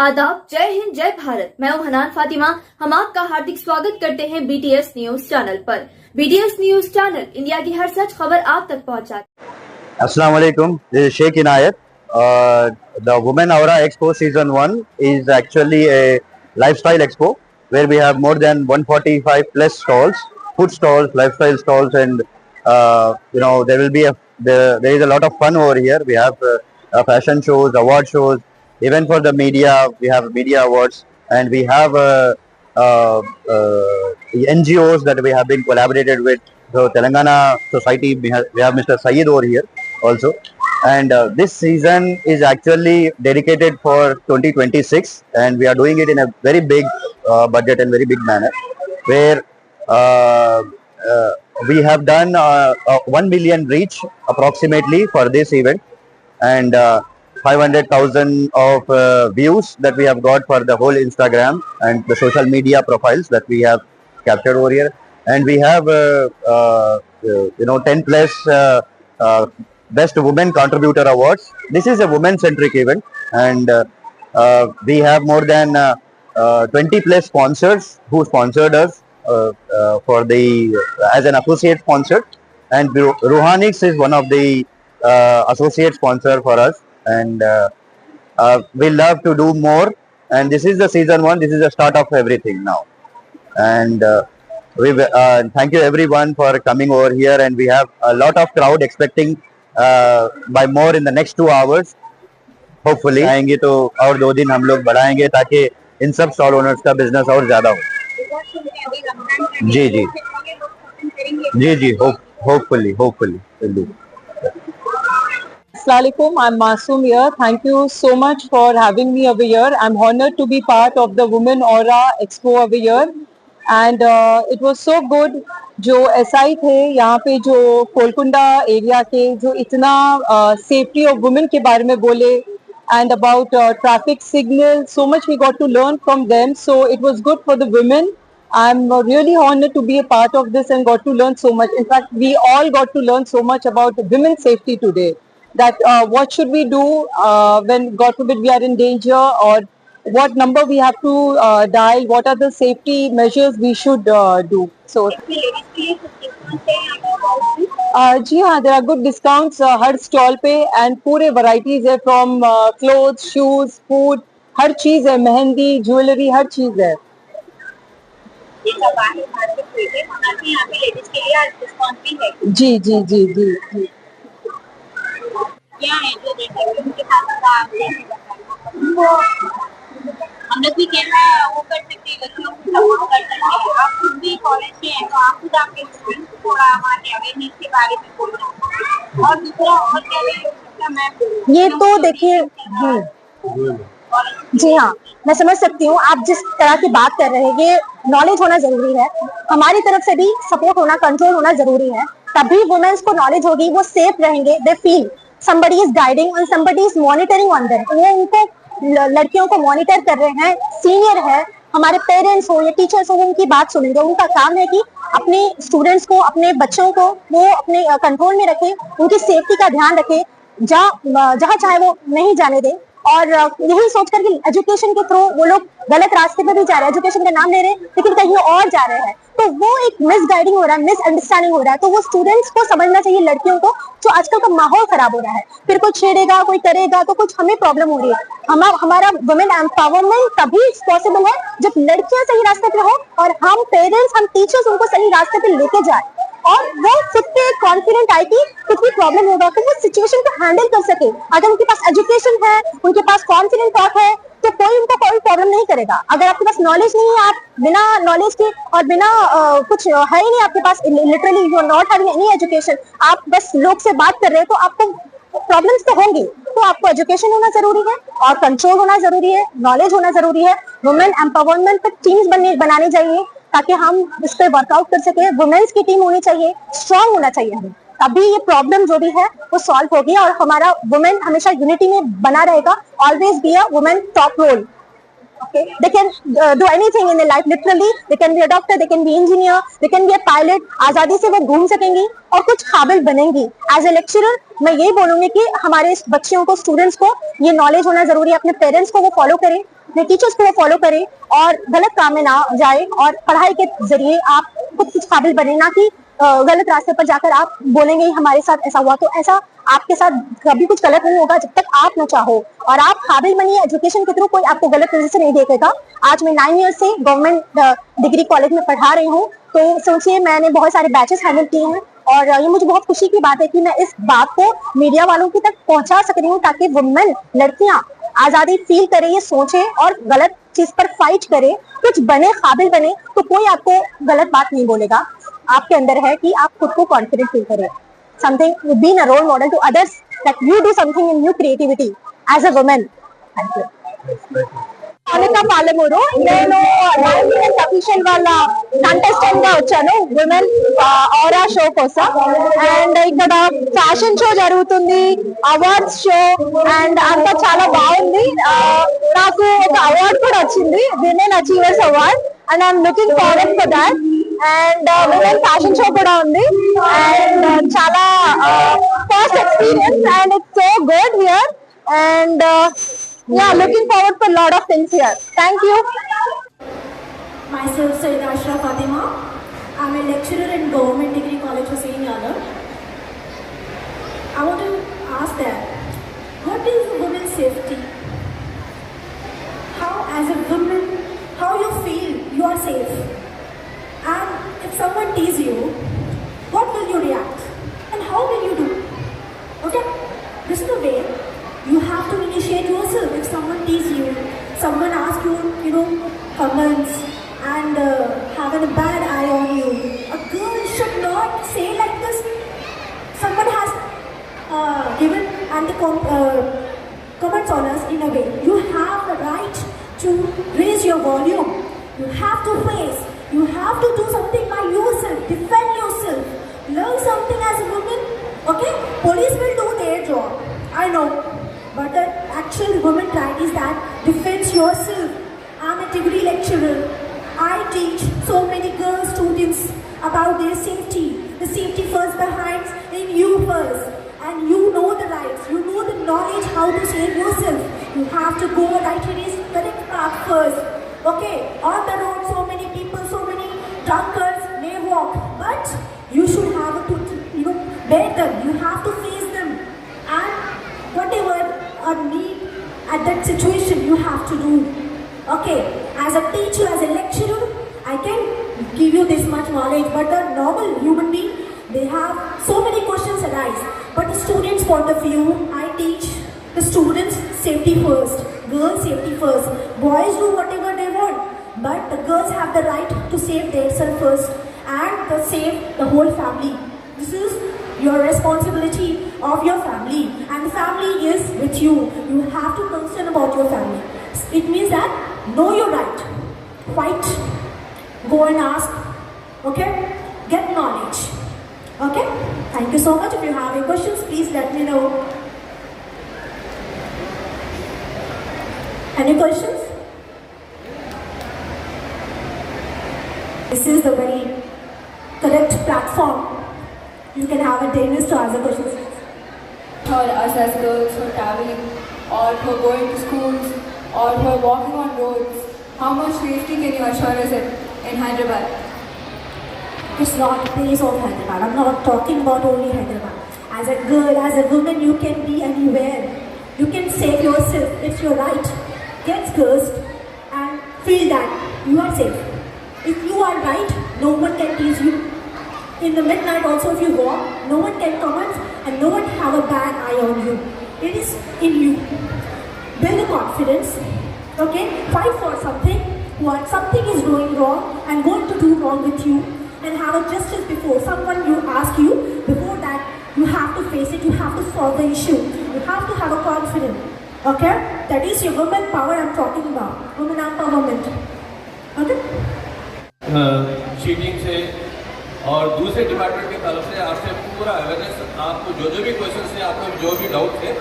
आदाब, जय हिंद, जय भारत। मैं हूं हनान फातिमा। हम आपका हार्दिक स्वागत करते हैं बीटीएस न्यूज चैनल पर। बीटीएस न्यूज चैनल इंडिया की हर सच खबर आप तक पहुंचाता है। Assalamu alaikum. This is Sheikh Inayat. The Women Aura Expo Season 1 is actually a lifestyle expo where we have more than 145 plus stalls, food stalls, lifestyle stalls, and there is a lot of fun over here. We have fashion shows, award shows, even for the media we have media awards, and we have NGOs that we have been collaborated with. So Telangana Society, we have Mr. Saeed over here also, and this season is actually dedicated for 2026, and we are doing it in a very big budget and very big manner, where we have done 1 million reach approximately for this event, and 500,000 of views that we have got for the whole Instagram and the social media profiles that we have captured over here, and we have 10 plus best women contributor awards. This is a women centric event, and we have more than 20 plus sponsors who sponsored us for the as an associate sponsor, and Ruhanix is one of the associate sponsor for us, and we love to do more, and this is the season 1. This is the start of everything now, and we thank you everyone for coming over here, and we have a lot of crowd expecting by more in the next 2 hours. Hopefully आएंगे तो और 2 दिन हम लोग बढ़ाएंगे ताकि इन सब stall owners का बिजनेस और ज्यादा हो। जी जी जी जी hopefully we'll do. Assalamualaikum, I'm Masoom here. Thank you so much for having me over here. I'm honored to be part of the Women Aura Expo over here, and it was so good. जो SI थे यहाँ पे, जो कोलकुंडा area के, जो इतना safety of women के बारे में बोले, and about traffic signal, so much we got to learn from them. So it was good for the women. I'm really honored to be a part of this and got to learn so much. In fact, we all got to learn so much about women's safety today. That what should we do when, God forbid, we are in danger, or what number we have to dial, what are the safety measures we should do. So जी हाँ, there are good discounts her stall पे, and पूरे varieties है, from clothes, shoes, food, हर चीज है, mehndi, jewellery, हर चीज है। जी जी जी जी जी क्या है जो जैसे कि उनके साथ हम लोग भी कैसा वो कर सकते हैं, लड़कियों को सपोर्ट कर सकते हैं। आप खुद भी कॉलेज में हैं तो आप खुद आपके स्टूडेंट्स को थोड़ा हमारे अवेयरनेस के बारे में बोलना, और दूसरा और क्या मैं ये तो देखिए जी हाँ, मैं समझ सकती हूँ आप जिस तरह की बात कर रहे हैं। ये नॉलेज होना जरूरी है, हमारी तरफ से भी सपोर्ट होना, कंट्रोल होना जरूरी है, तभी वुमेन्स को नॉलेज होगी, वो सेफ रहेंगे। They feel somebody is guiding and somebody is monitoring on them. वो उनको, लड़कियों को मॉनिटर कर रहे हैं, सीनियर है, हमारे पेरेंट्स हो या टीचर्स हो, वो उनकी बात सुनेंगे। उनका काम है कि अपने स्टूडेंट्स को, अपने बच्चों को वो अपने कंट्रोल में रखें, उनकी सेफ्टी का ध्यान रखें, जहाँ चाहे वो नहीं जाने दें। और यही सोचकर कि एजुकेशन के थ्रू वो लोग गलत रास्ते पे भी जा रहे हैं, एजुकेशन का नाम ले रहे हैं लेकिन कहीं और जा रहे हैं, तो वो एक मिसगाइडिंग हो रहा है, मिसअंडरस्टैंडिंग हो रहा है। तो वो स्टूडेंट्स को समझना चाहिए, लड़कियों को, जो आजकल का माहौल खराब हो रहा है, फिर कोई छेड़ेगा, कोई करेगा तो कुछ हमें प्रॉब्लम हो रही है। हमारा वुमेन एम्पावरमेंट तभी पॉसिबल है जब लड़कियां सही रास्ते पे हो और हम पेरेंट्स, हम टीचर्स उनको सही रास्ते पे लेके जाए, और वो खुद पे कॉन्फिडेंट आए कि कुछ भी प्रॉब्लम होगा तो वो सिचुएशन को हैंडल कर सके। अगर उनके पास एजुकेशन है, उनके पास कॉन्फिडेंट थॉट है, तो कोई उनको कोई प्रॉब्लम नहीं करेगा। अगर आपके पास नॉलेज नहीं है, आप बिना नॉलेज के और बिना कुछ है ही नहीं आपके पास, literally you are not having any education, आप बस लोग से बात कर रहे हैं, तो आपको प्रॉब्लम्स तो होंगी। तो आपको एजुकेशन होना जरूरी है और कंट्रोल होना जरूरी है, नॉलेज होना जरूरी है। वुमेन एम्पावरमेंट पर टीम्स बनानी चाहिए ताकि हम इस पर वर्कआउट कर सके। वुमेन्स की टीम होनी चाहिए, स्ट्रांग होना चाहिए हमें, तभी ये प्रॉब्लम जो भी है वो सॉल्व होगी और हमारा वुमेन हमेशा यूनिटी में बना रहेगा। Always be a women top role. Okay, they can do anything in their life. Literally, they can be a doctor, they can be engineer, they can be a pilot. आजादी से वो घूम सकेंगी और कुछ काबिल बनेंगी। As a lecturer, मैं यही बोलूंगी कि हमारे बच्चियों को, स्टूडेंट्स को ये नॉलेज होना जरूरी है। अपने पेरेंट्स को वो फॉलो करें, अपने टीचर्स को फॉलो करें और गलत काम में ना जाए और पढ़ाई के जरिए आप खुद कुछ काबिल बने, ना कि गलत रास्ते पर जाकर आप बोलेंगे हमारे साथ ऐसा हुआ। तो ऐसा आपके साथ कभी कुछ गलत नहीं होगा जब तक आप ना चाहो और आप काबिल बनिए। एजुकेशन के थ्रू कोई आपको गलत नजर से नहीं देखेगा। आज मैं 9 ईयर से गवर्नमेंट डिग्री कॉलेज में पढ़ा रही हूँ, तो सोचिए मैंने बहुत सारे बैचेस हैंडल किए हैं और ये मुझे बहुत खुशी की बात है कि मैं इस बात को मीडिया वालों की तक पहुंचा सक रही हूँ, ताकि वुमेन, लड़कियां आजादी फील करे, ये सोचे और गलत चीज पर फाइट करे, कुछ बने, काबिल बने, तो कोई आपको गलत बात नहीं बोलेगा। आपके अंदर है कि आप खुद को कॉन्फिडेंट फील करें। Something being a role model to others that you do something in new creativity as a woman. Thank you. Monika Palamuru. నేను 9 ఇయర్స్ అఫీషియల్ వాళ్ళ కంటెస్టెంట్ గా వచ్చాను విమెన్ ఆరా షో కోసం. అండ్ ఇక్కడ ఫ్యాషన్ షో జరుగుతుంది, అవార్డ్స్ షో, అండ్ అంతా చాలా బాగుంది. నాకు ఒక అవార్డ్ కూడా వచ్చింది, women achievers award, and I'm looking forward for that. And women fashion show కూడా ఉంది అండ్ చాలా first experience and it's so good here. And yeah, looking forward for a lot of things here. Thank you. Myself, Sayyida Ashra Fatima. I'm a lecturer in Government Degree College for St. Yana. I want to ask that, what is women's safety? How, as a woman, how you feel you are safe? And if someone teases you, what will you react? And how will you do? Okay, this is the way. You have to initiate yourself. If someone teases you, someone asks you, comments and having a bad eye on you, a girl should not say like this. Someone has given and the comments on us in a way. You have the right to raise your volume. You have to face. You have to do something by yourself. Defend yourself. Learn something as a woman. Okay? Police will do their job. I know. But the actual women's right is that defend yourself. I'm a degree lecturer. I teach so many girl students about their safety. The safety first behind in you first. And you know the rights. You know the knowledge how to save yourself. You have to go right in his correct path first. Okay, on the road so many people, so many drunkards may walk. But you should have to, bear them. You have to face them. And whatever a need at that situation you have to do. Okay, as a teacher, as a lecturer, I can give you this much knowledge, but the normal human being, they have so many questions arise. But the students' point of view, I teach the students safety first, girls safety first. Boys do whatever they want, but the girls have the right to save themselves first and to save the whole family. This is your responsibility of your family, and the family is with you. You have to concern about your family. It means that know your right, fight, go and ask, okay, get knowledge. Okay, thank you so much. If you have any questions, please let me know. Any questions? This is the very correct platform. You can have a dayness to answer questions. For us as girls who are traveling or who are going to schools or who are walking on roads, how much safety can you assure us in Hyderabad? It's not the place of Hyderabad. I'm not talking about only Hyderabad. As a girl, as a woman, you can be anywhere. You can save yourself. It's your right. Get cursed and feel that you are safe. If you are right, no one can tease you. In the midnight also if you walk, no one can comment and no one have a bad eye on you. It is in you. Build the confidence. Okay? Fight for something. What something is going wrong and going to do wrong with you, and have a justice before someone you ask you. Before that, you have to face it. You have to solve the issue. You have to have a confidence. Okay? That is your woman power I'm talking about. Women empowerment. Okay? Cheating से और दूसरे department की तरफ से आपसे पूरा awareness, आपको जो भी क्वेश्चन थे, आपको जो भी डाउट थे,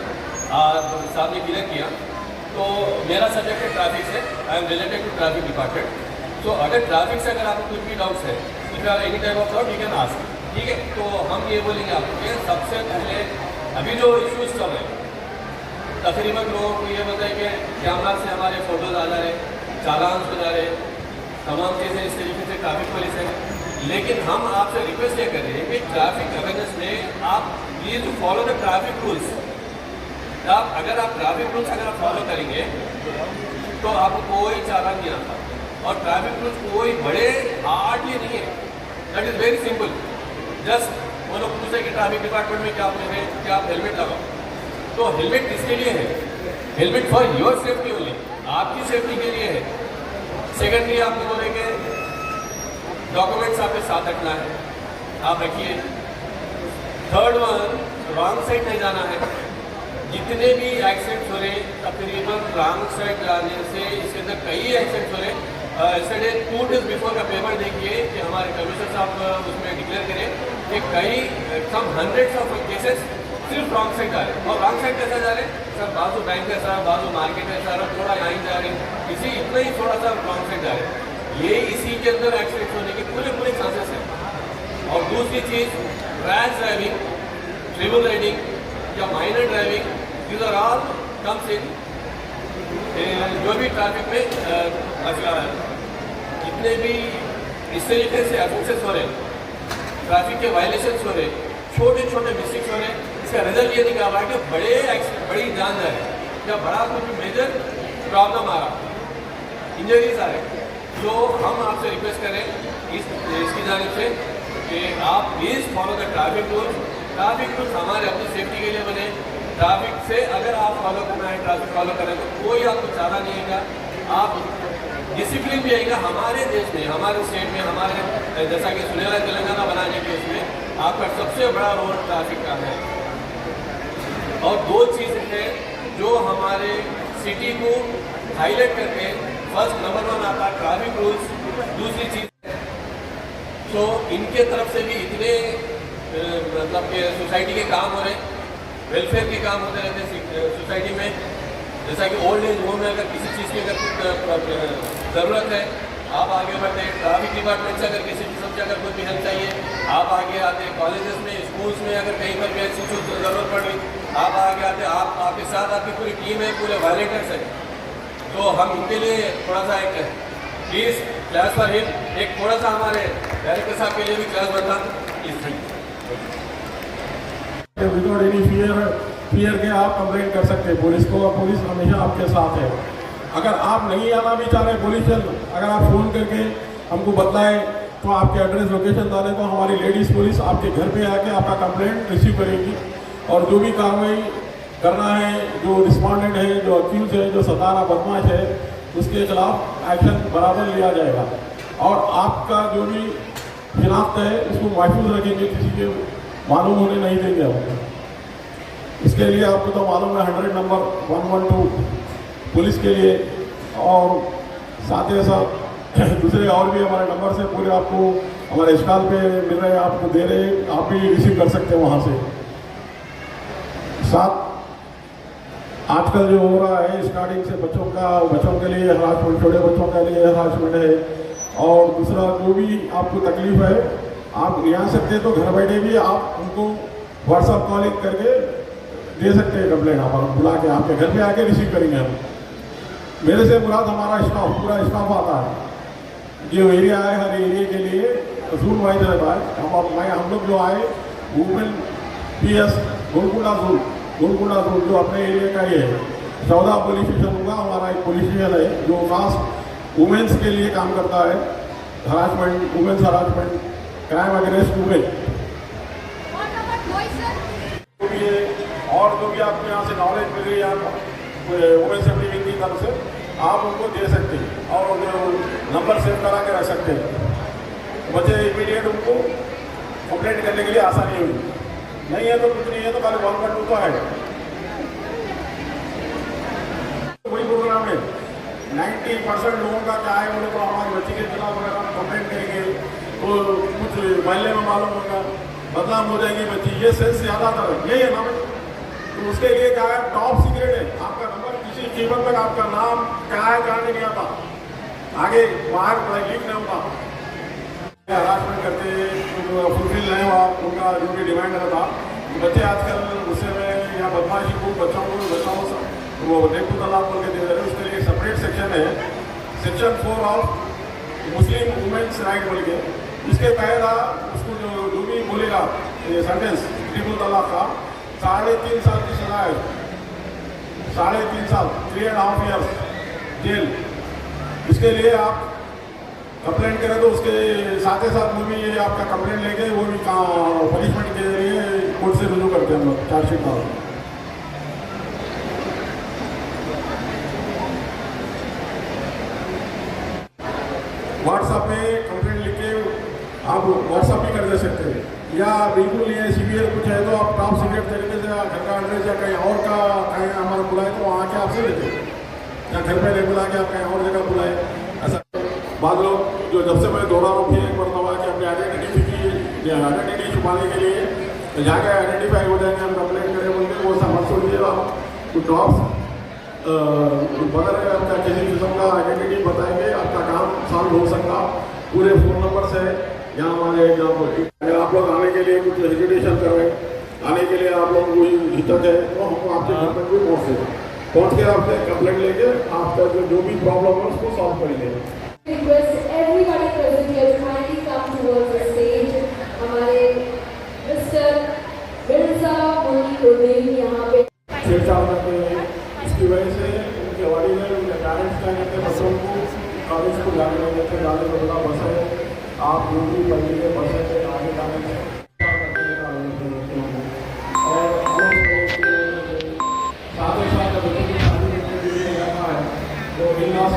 साहब ने क्लियर किया. तो मेरा सब्जेक्ट है ट्रैफिक से. I am related to traffic department. तो अगर ट्रैफिक से अगर आपको कुछ भी डाउट्स है, if you are any type of doubt you can ask. ठीक है? तो हम ये बोलेंगे आपको कि सबसे पहले अभी जो इश्यूज चल रहे हैं, तकरीबन लोगों को ये बताए कि कैमरा से हमारे फोटोज आ जा रहे, चालान हो जा रहे, तमाम चीज़ें इस तरीके से ट्रैफिक पुलिस है। लेकिन हम आपसे रिक्वेस्ट ये कर रहे हैं कि ट्रैफिक अवेयरनेस में आप please follow the traffic rules. अगर आप ट्रैफिक रूल्स अगर आप फॉलो करेंगे तो आपको कोई चालान नहीं आता, और ट्रैफिक रूल्स कोई बड़े हार्डली नहीं है, that is very simple. Just वो लोग पूछे कि ट्रैफिक डिपार्टमेंट में क्या आप ले क्या आप हेलमेट लगाओ, तो हेलमेट किसके लिए है? Helmet for your safety only, आपकी सेफ्टी के लिए है। सेकेंडली आपको बोलेंगे डॉक्यूमेंट्स आपके साथ रखना है, आप रखिए। थर्ड वन, रॉन्ग साइड नहीं जाना है। जितने भी एक्सीडेंट्स हो रहे तकरीबन रॉन्ग साइड जाने से इसके अंदर कई एक्सीडेंट्स हो रहे। यस्टरडे 2 days बिफोर का पेपर देखिए कि हमारे कमिश्नर साहब उसमें डिक्लेयर करें कि कई सम हंड्रेड्स ऑफ केसेस सिर्फ रॉन्ग साइड जा रहे हैं। और रॉन्ग साइड कैसा जा रहे हैं सर? बाजू बैंक ऐसा, बाजू मार्केट ऐसा, थोड़ा यहाँ जा रहे हैं, इसी इतना ही थोड़ा सा रॉन्ग साइड जा रहे हैं। ये इसी के अंदर एक्सीडेंट्स होने के पूरे चांसेस हैं। और दूसरी चीज़, रैश ड्राइविंग, ट्रिपल राइडिंग या minor driving, these are all comes in जो भी ट्रैफिक में मसला है। जितने भी इस तरीके से ऑफेंसेस हो रहे, ट्रैफिक के वायलेशंस हो रहे, छोटे मिस्टेक्स हो रहे, इसका रिजल्ट ये निकल रहा है कि बड़ी जान जा रही या बड़ा कुछ मेजर प्रॉब्लम आ रहा, इंजरीज आ रहे। जो हम आपसे रिक्वेस्ट करें इसकी जानिब से कि आप please follow the traffic rules. Traffic rules हमारे अपनी सेफ्टी के लिए बने। ट्रैफिक से अगर आप फॉलो करना है, ट्रैफिक फॉलो करें तो कोई आपको चारा नहीं आएगा, आप डिसिप्लिन भी आएगा। हमारे देश में, हमारे स्टेट में, हमारे जैसा कि सुनेला तेलंगाना बनाने के उसमें आपका सबसे बड़ा रोल ट्रैफिक का है। और दो चीज़ है जो हमारे सिटी को हाईलाइट करते हैं। फर्स्ट नंबर 1 आता है ट्रैफिक रूल्स। दूसरी चीज़ तो इनके तरफ से भी इतने मतलब कि सोसाइटी के काम हो रहे हैं, वेलफेयर के काम होते रहते हैं सोसाइटी में। जैसा कि ओल्ड एज होम में अगर किसी चीज़ की अगर ज़रूरत है, आप आगे बढ़ते हैं। ट्रैफिक डिपार्टमेंट से अगर किसी किस्म से अगर कोई भी हेल्प चाहिए, आप आगे आते हैं। कॉलेजेस में, स्कूल्स में अगर कहीं पर भी ऐसी चीज़ ज़रूरत पड़ रही, आप आगे आते हैं। आपके साथ आपकी पूरी टीम है, पूरे वायलेटर्स हैं, तो हम इनके लिए थोड़ा सा एक प्लीज़ क्लास फॉर हिम, एक थोड़ा सा हमारे डायरेक्टर साहब के लिए भी क्लास बनता प्लीज़। विदाउट एनी फियर के आप कंप्लेंट कर सकते हैं पुलिस को, और पुलिस हमेशा आपके साथ है। अगर आप नहीं आना भी चाह रहे पुलिस चल, अगर आप फ़ोन करके हमको बताएं तो आपके एड्रेस लोकेशन डालें तो हमारी लेडीज़ पुलिस आपके घर पे आके आपका कंप्लेंट रिसीव करेगी, और जो भी कार्रवाई करना है, जो रिस्पॉन्डेंट है, जो अक्यूज है, जो सतारा बदमाश है, उसके खिलाफ एक्शन बराबर लिया जाएगा। और आपका जो भी शिनाख्त है उसको महफूज रखेंगे, किसी के मालूम होने नहीं देंगे हम। इसके लिए आपको तो मालूम है 100 नंबर 112 पुलिस के लिए, और साथ ही साथ दूसरे और भी हमारे नंबर से पूरे आपको हमारे स्टॉल पे मिल रहे हैं, आपको दे रहे हैं, आप भी रिसीव कर सकते हैं वहाँ से। साथ आजकल जो हो रहा है स्टार्टिंग से बच्चों के लिए हरासमेंट, छोटे बच्चों के लिए हरासमेंट है, और दूसरा जो भी आपको तकलीफ है आप ले आ सकते हैं, तो घर बैठे भी आप उनको व्हाट्सअप कॉलिंग करके दे सकते हैं कंप्लेंट। आप बुला के आपके घर पे आके रिसीव करेंगे हम। मेरे से मुराद हमारा स्टाफ, पूरा स्टाफ आता है, जो एरिया है हर एरिया के लिए जोन वाइज रहता है। हम लोग जो आए वुमेन PS गोलकुंडा जोन जो अपने एरिया का ही है, 14 पुलिस स्टेशन होगा। हमारा एक पुलिस स्टेशन है जो खास वुमेन्स के लिए काम करता है, harassment, women's harassment, crime against women. और जो भी आपको यहाँ से नॉलेज मिल रही है वुमेन सेफ्टी विंग की तरफ से, आप उनको दे सकते हैं और जो नंबर सेव करा के रख सकते हैं। बच्चे इमीडिएट उनको कंप्लेंट करने के लिए आसानी होगी। नहीं है तो कुछ नहीं है तो खाली 112 तो है। वही प्रोग्राम है। 90% लोगों का क्या है, बोले तो हमारी बच्ची के खिलाफ अगर हम कंप्लेंट करेंगे तो कुछ महीने में मालूम होगा, बदनाम हो जाएगी बच्ची। ये सेंस ज़्यादातर यही है ना भाई। तो उसके लिए क्या है, टॉप सीक्रेट है आपका नंबर, किसी कीमत तक आपका नाम क्या है जानने नहीं आता, आगे बाहर लीक नहीं होता। हरासमेंट करते फुलफिल नहीं हुआ उनका जो भी डिमांड रहता, बच्चे आजकल गुस्से में या बदमाशी को बच्चों वो रेप टू तलाक बोल के दे रहे हैं, उसके लिए सेपरेट सेक्शन है, section 4 of Muslim women's right बोल के, इसके तहत उसको जो भी बोलेगा ये सेंटेंस ट्रिपल तलाक का 3.5 साल की सजा है, 3.5 साल 3.5 years जेल। इसके लिए आप कंप्लेंट करें तो उसके साथ ही साथ वो भी ये आपका कंप्लेंट लेके वो भी पनिशमेंट के लिए कोर्ट से रुजू करते हैं हम लोग चार्जशीट का। व्हाट्सएप पे कंप्लेंट लिख के आप व्हाट्सएप भी कर दे सकते हैं, या बिल्कुल नहीं है सीवियर कुछ है तो आप टॉप सीक्रेट तरीके से घर का एड्रेस या कहीं और का कहीं हमारा बुलाए तो वहाँ के आपसे लेते हैं, या घर पे नहीं बुला के आप कहीं और जगह बुलाए। ऐसा बाद लोग जो जब से मैं दौड़ा हूँ फिर एक मरतबा कि अपनी आइडेंटिटी छुपाने के लिए तो जाकर आइडेंटिफाई हो जाएंगे, हम कंप्लेंट करें बोलते वो समझ सोचिए आप कुछ टॉप्स बगैर आपका किसी किस्म का आइडेंटिटी बताएंगे आपका काम सॉल्व हो सकता। पूरे फ़ोन नंबर से यहाँ हमारे अगर आप लोग आने के लिए कुछ हेजिटेशन कर रहे हैं, आने के लिए आप लोग कोई हिचक है तो हम आपके घर तक भी पहुँच के आपसे कंप्लेंट लेके आपका जो भी प्रॉब्लम है उसको सॉल्व करेंगे। Request everybody present here to kindly come towards the stage. हमारे मिस्टर मिर्जा मुनीर उद्दीन यहाँ पे छेड़छाड़ करते हैं, इसकी वजह से उनके वालिदैन उनके पेरेंट्स क्या कहते हैं बच्चों को कॉलेज को जाने नहीं देते, जाने को बड़ा बस है आप जो भी पढ़ लीजिए बस है आगे जाने से और साथ ही साथ बच्चों की शादी करने के लिए जाना है तो इलाज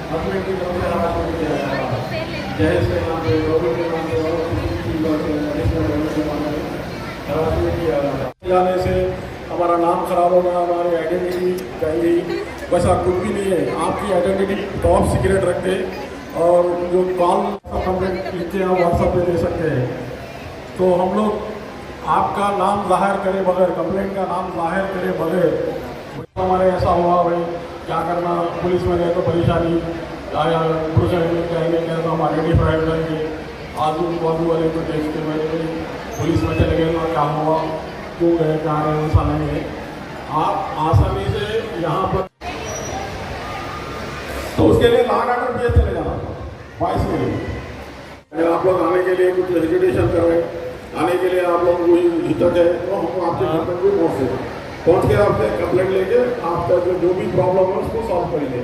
हस्बैंड की तरफ से हरासमेंट किया जाता है, जहेज के नाम पे रोबोट के नाम पे और किसी चीज़ से हरासमेंट किया जाता है। जाने से हमारा नाम खराब होगा, हमारी आइडेंटिटी जाएंगी, वैसा कुछ भी नहीं है। आपकी आइडेंटिटी टॉप सीक्रेट रखते और जो कॉल कंप्लेंट लिख के आप व्हाट्सएप पे दे सकते हैं तो हम लोग आपका नाम जाहिर करे बगैर, कंप्लेंट का नाम जाहिर करे बगैर हमारे ऐसा हुआ भाई क्या करना, पुलिस में गए तो परेशानी, पुलिस कहेंगे क्या तो हम आइडेंटिफाई करेंगे, आजू बाजू वाले को देख के भाई पुलिस में चले गए तो क्या हुआ, क्यों गए क्या रहे, ऐसा नहीं है। आप आसानी से यहाँ पर तो उसके लिए लॉ एंड ऑर्डर भी चले जाना वॉइस में। अगर आप लोग आने के लिए कुछ हेजिटेशन कर रहे हैं, आने के लिए आप लोग कोई हिचक है तो हम आपके घर तक भी पहुँच के आपसे कंप्लेंट लेके आपका जो भी प्रॉब्लम है उसको सॉल्व करेंगे।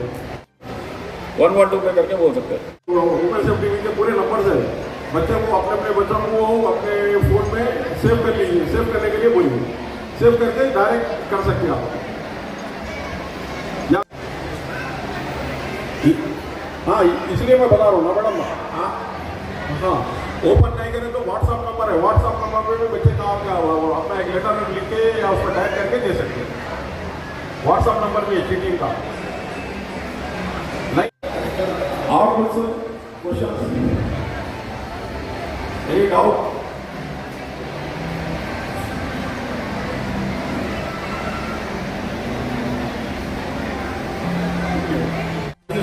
112 पे करके बोल सकते हैं। वुमेन सेफ्टी विंग के पूरे नंबर है, बच्चे को अपने बच्चों को अपने फ़ोन में सेव कर लीजिए, सेव करने के लिए बोलिए, सेव करके डायरेक्ट कर सकते हैं आप। हाँ इसलिए मैं बता रहा हूँ ना मैडम, हाँ ओपन नहीं करें तो व्हाट्सअप नंबर है, व्हाट्सअप नंबर पे भी बच्चे का अपना एक लेटर लिख के या उसमें टाइप करके दे सकते हैं। व्हाट्सअप नंबर भी है चीटिंग का नहीं। और कुछ question, any doubt?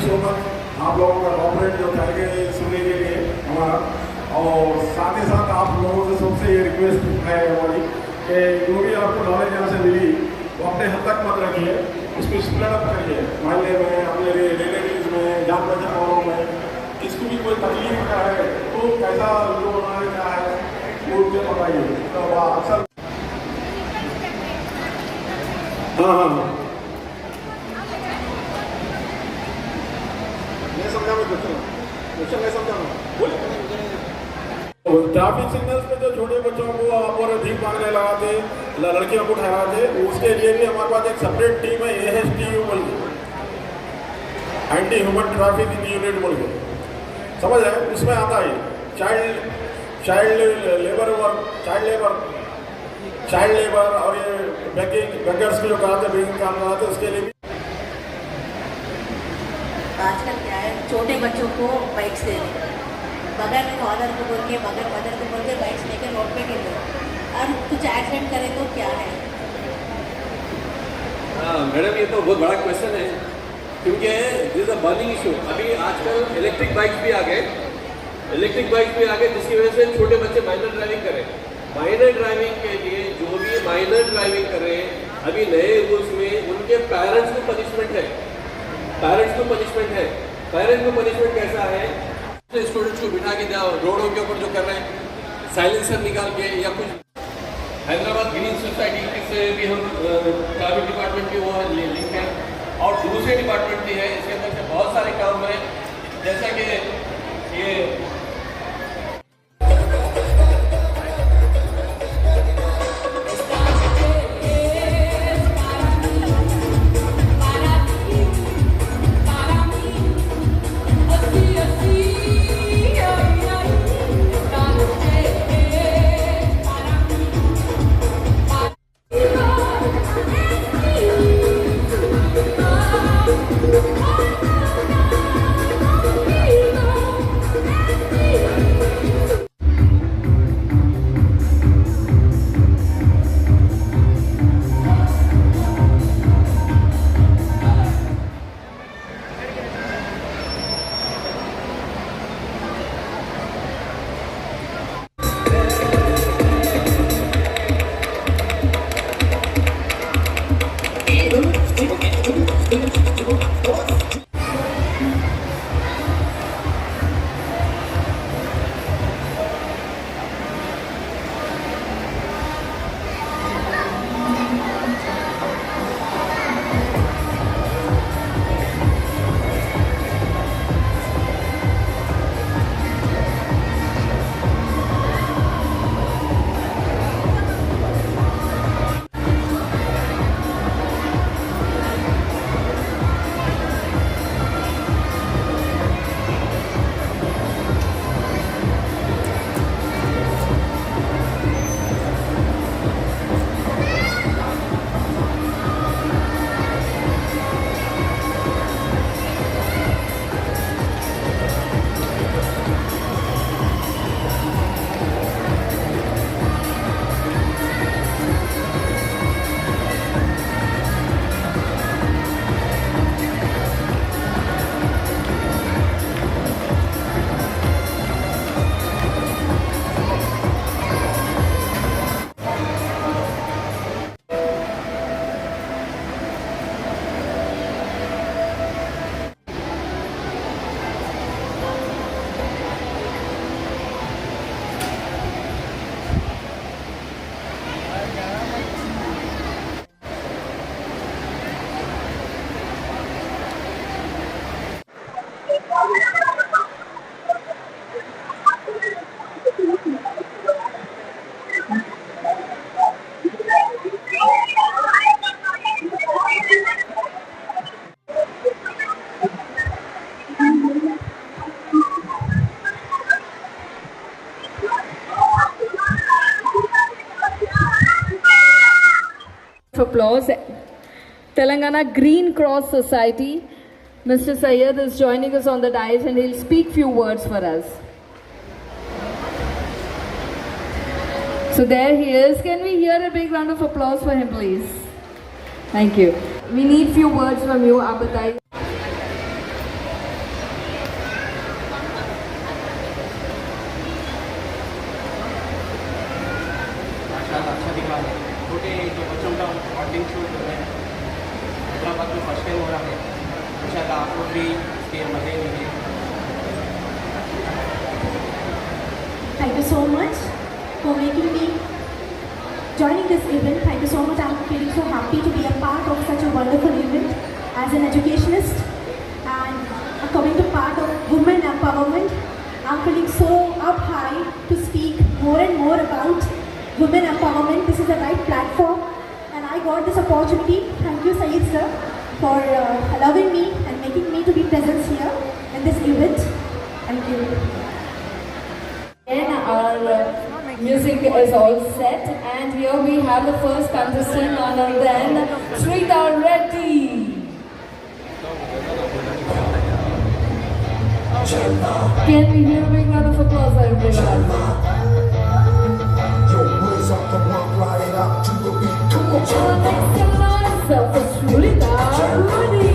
So much आप लोगों का कॉपरेट जो करके सुनने के लिए हमारा, और साथ ही साथ आप लोगों से सबसे ये रिक्वेस्ट है हमारी कि जो भी आपको नॉलेज यहाँ से मिली वो अपने हद तक मत रखिए, उसको स्प्लिट अप करिए, मोहल्ले में, अपने रिलेटिव में, जान पहचान वालों में। किसको भी कोई तकलीफ का है तो कैसा जो उन्होंने क्या है वो मुझे बताइए। तो अक्सर हाँ नहीं समझा मैं क्वेश्चन नहीं समझा बोलिए। ट्रैफिक सिग्नल्स पे जो छोटे बच्चों को आप और भीख मांगने लगाते, लड़कियों को ठहराते, उसके लिए भी हमारे पास एक सेपरेट टीम है, AHTU बोल के, एंटी ह्यूमन ट्रैफिकिंग यूनिट बोल के, समझ आए? उसमें आता है चाइल्ड लेबर और ये बेगर्स के जो कराते, बेगिंग काम कराते, उसके लिए भी। आजकल क्या है, छोटे बच्चों को बाइक्स दे रहे, बगैर फादर को बोल के, बगैर मदर को बोल के बाइक्स लेकर रोड पे गिर गए और कुछ एक्सीडेंट करे तो क्या है? हाँ मैडम, ये तो बहुत बड़ा क्वेश्चन है, क्योंकि this is a burning issue. अभी आजकल इलेक्ट्रिक बाइक्स भी आ गए, जिसकी वजह से छोटे बच्चे माइनर ड्राइविंग करें। माइनर ड्राइविंग के लिए जो भी माइनर ड्राइविंग कर रहे हैं अभी नए रूल्स में उनके पेरेंट्स को पनिशमेंट है, पेरेंट्स को पनिशमेंट कैसा है, स्टूडेंट्स को बिठा के रोडों के ऊपर जो कर रहे हैं साइलेंसर निकाल के या कुछ। हैदराबाद ग्रीन सोसाइटी से भी हम ट्रैफिक डिपार्टमेंट की वो लिंक है और दूसरे डिपार्टमेंट भी है, इसके अंदर से बहुत सारे काम हैं जैसा कि ये applause. Telangana Green Cross Society. Mr. Syed is joining us on the dais and he'll speak few words for us. So there he is. Can we hear a big round of applause for him, please? Thank you. We need few words from you, आप बताइए. अच्छा दिख रहा है. छोटे जो बच्चों का मॉडलिंग शूट हो रहे हैं हैदराबाद में फर्स्ट टाइम हो रहा है. इंशाल्लाह आप लोग भी इसके मज़े लेंगे. Thank you so much for making me joining this event. Thank you so much. I'm feeling so happy to be a part of such a wonderful event as an educationist and coming to part of women empowerment. I'm feeling so up high to speak more and more about women empowerment. This is the right platform and I got this opportunity. Thank you, Syed sir, for allowing me and making me to be present here in this event. Thank you. And our music is all set and here we have the first contestant, none other than Shrita Reddy. Can we hear a big round of applause for everyone? Make some noise for Shrita Reddy.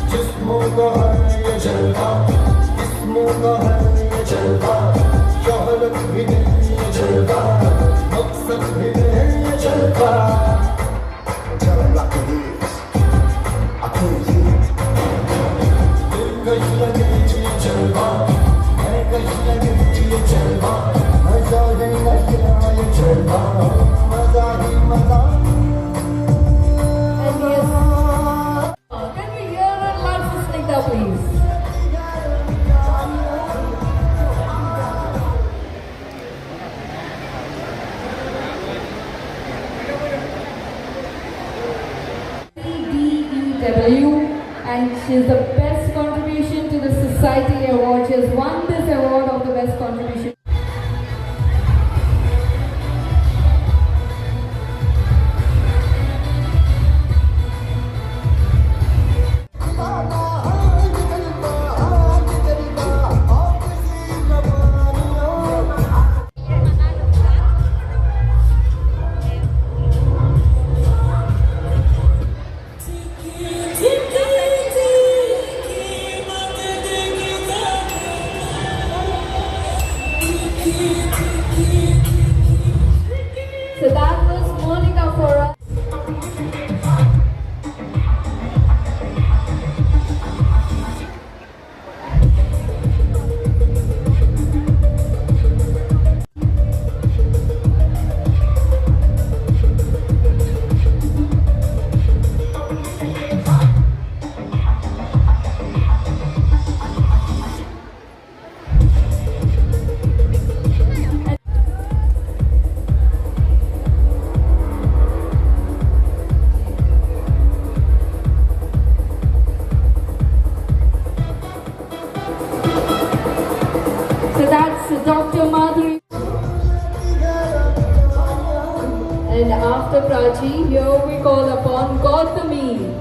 Just move the BTW, and she is the best contribution to the society award. She has won this award of the best contribution. So that was Monica for us. So that's Dr. Madhuri. And after Prachi, here we call upon Gautami.